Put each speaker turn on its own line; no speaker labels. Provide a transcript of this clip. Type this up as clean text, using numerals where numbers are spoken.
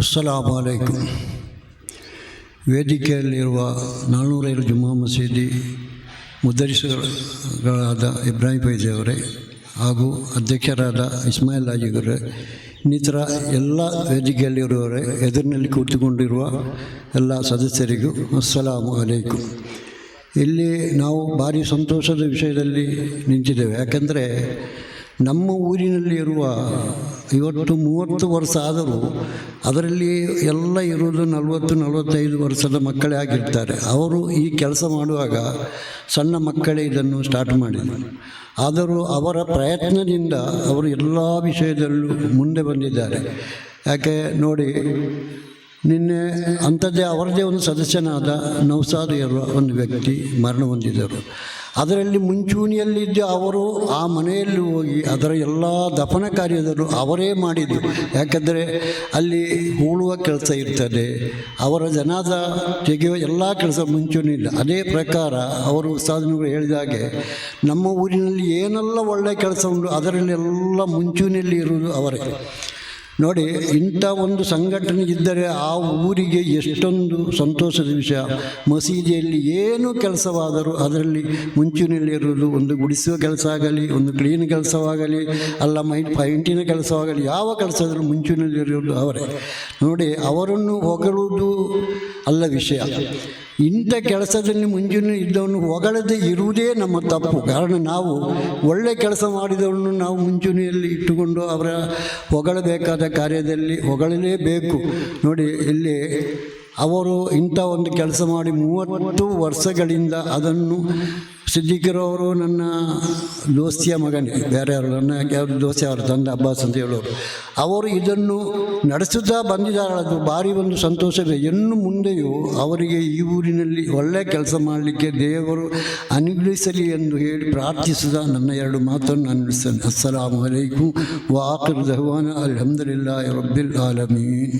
ಅಸ್ಸಲಾಮು ಅಲೈಕುಂ. ವೇದಿಕೆಯಲ್ಲಿರುವ 405 ಜುಮ್ಮಾ ಮಸೀದಿ ಮುದರಿಸುಗಳಾದ ಇಬ್ರಾಹಿಂ ಫೈಜಿ ಅವರೇ ಹಾಗೂ ಅಧ್ಯಕ್ಷರಾದ ಇಸ್ಮಾಯಿಲ್ ಹಾಜಿಗರೇ, ಇನ್ನಿತರ ಎಲ್ಲ ವೇದಿಕೆಯಲ್ಲಿರುವವರೇ, ಎದುರಿನಲ್ಲಿ ಕೂತುಕೊಂಡಿರುವ ಎಲ್ಲ ಸದಸ್ಯರಿಗೂ ಅಸ್ಸಲಾಮು ಅಲೈಕುಂ. ಇಲ್ಲಿ ನಾವು ಭಾರಿ ಸಂತೋಷದ ವಿಷಯದಲ್ಲಿ ನಿಂತಿದ್ದೇವೆ. ಯಾಕೆಂದರೆ ನಮ್ಮ ಊರಿನಲ್ಲಿ ಇರುವ 30 ವರ್ಷ ಆದರೂ ಅದರಲ್ಲಿ ಎಲ್ಲ ಇರುವುದು 40-45 ವರ್ಷದ ಮಕ್ಕಳೇ ಆಗಿರ್ತಾರೆ. ಅವರು ಈ ಕೆಲಸ ಮಾಡುವಾಗ ಸಣ್ಣ ಮಕ್ಕಳೇ ಇದನ್ನು ಸ್ಟಾರ್ಟ್ ಮಾಡಿದರು. ಆದರೂ ಅವರ ಪ್ರಯತ್ನದಿಂದ ಅವರು ಎಲ್ಲ ವಿಷಯದಲ್ಲೂ ಮುಂದೆ ಬಂದಿದ್ದಾರೆ. ಯಾಕೆ ನೋಡಿ, ನಿನ್ನೆ ಅಂಥದ್ದೇ ಅವರದೇ ಒಂದು ಸದಸ್ಯನಾದ ನೌಸಾದ್ ಇರುವ ಒಂದು ವ್ಯಕ್ತಿ ಮರಣ ಹೊಂದಿದ್ದರು. ಅದರಲ್ಲಿ ಮುಂಚೂಣಿಯಲ್ಲಿದ್ದ ಅವರು ಆ ಮನೆಯಲ್ಲಿ ಹೋಗಿ ಅದರ ಎಲ್ಲ ದಫನ ಕಾರ್ಯದಲ್ಲೂ ಅವರೇ ಮಾಡಿದ್ದು. ಯಾಕೆಂದರೆ ಅಲ್ಲಿ ಹೂಳುವ ಕೆಲಸ ಇರ್ತದೆ, ಅವರ ಜನಾದ ತೆಗೆಯುವ ಎಲ್ಲ ಕೆಲಸ ಮುಂಚೂಣಿಯಿಲ್ಲ. ಅದೇ ಪ್ರಕಾರ ಅವರು ಉಸ್ತಾದನವರು ಹೇಳಿದಾಗೆ ನಮ್ಮ ಊರಿನಲ್ಲಿ ಏನೆಲ್ಲ ಒಳ್ಳೆಯ ಕೆಲಸ ಉಂಟು ಅದರಲ್ಲೆಲ್ಲ ಮುಂಚೂಣಿಯಲ್ಲಿ ಇರುವುದು ಅವರೇ. ನೋಡಿ, ಇಂಥ ಒಂದು ಸಂಘಟನೆ ಇದ್ದರೆ ಆ ಊರಿಗೆ ಎಷ್ಟೊಂದು ಸಂತೋಷದ ವಿಷಯ. ಮಸೀದಿಯಲ್ಲಿ ಏನು ಕೆಲಸವಾದರೂ ಅದರಲ್ಲಿ ಮುಂಚೂಣಿಯಲ್ಲಿರುವುದು, ಒಂದು ಗುಡಿಸುವ ಕೆಲಸ ಆಗಲಿ, ಒಂದು ಕ್ಲೀನ್ ಕೆಲಸವಾಗಲಿ, ಅಲ್ಲ ಪೈಂಟಿನ ಕೆಲಸವಾಗಲಿ, ಯಾವ ಕೆಲಸದಲ್ಲೂ ಮುಂಚೂಣಿಯಲ್ಲಿರುವುದು ಅವರೇ. ನೋಡಿ, ಅವರನ್ನು ಹೊಗಳುವುದು ಅಲ್ಲ ವಿಷಯ. ಇಂಥ ಕೆಲಸದಲ್ಲಿ ಮುಂಚೂಣಿ ಇದ್ದವನು ಹೊಗಳದೇ ಇರುವುದೇ ನಮ್ಮ ತಪ್ಪು. ಕಾರಣ ನಾವು ಒಳ್ಳೆಯ ಕೆಲಸ ಮಾಡಿದವನು ನಾವು ಮುಂಚೂಣಿಯಲ್ಲಿ ಇಟ್ಟುಕೊಂಡು ಅವರ ಹೊಗಳಬೇಕಾದ ಕಾರ್ಯದಲ್ಲಿ ಹೊಗಳಲೇಬೇಕು. ನೋಡಿ, ಇಲ್ಲಿ ಅವರು ಇಂಥ ಒಂದು ಕೆಲಸ ಮಾಡಿ 30 ವರ್ಷಗಳಿಂದ ಅದನ್ನು ಸಿದ್ದಿಕಿರೋರು ನನ್ನ ದೋಸ್ತಿಯ ಮಗನೇ, ಬೇರೆ ಅವರು ನನ್ನ ದೋಸ್ತಿ ಅವರ ತಂದೆ ಅಬ್ಬಾಸ್ ಅಂತ ಹೇಳೋರು. ಅವರು ಇದನ್ನು ನಡೆಸುತ್ತಾ ಬಂದಿದ್ದಾರೆ. ಅದು ಭಾರಿ ಒಂದು ಸಂತೋಷವೇ. ಇನ್ನು ಮುಂದೆಯೂ ಅವರಿಗೆ ಈ ಊರಿನಲ್ಲಿ ಒಳ್ಳೆಯ ಕೆಲಸ ಮಾಡಲಿಕ್ಕೆ ದೇವರು ಅನುಗ್ರಹಿಸಲಿ ಎಂದು ಹೇಳಿ ಪ್ರಾರ್ಥಿಸಿದ ನನ್ನ 2 ಮಾತನ್ನು ನಾನು ನಿಲ್ಲಿಸ್ತೇನೆ. ಅಸ್ಸಲಾಮು ಅಲೈಕುಂ ವ ಆಖಿರು ದಅವಾನಾ ಅಲ್ಹಮ್ದುಲಿಲ್ಲಾಹಿ ರಬ್ಬಿಲ್ ಆಲಮೀನ್.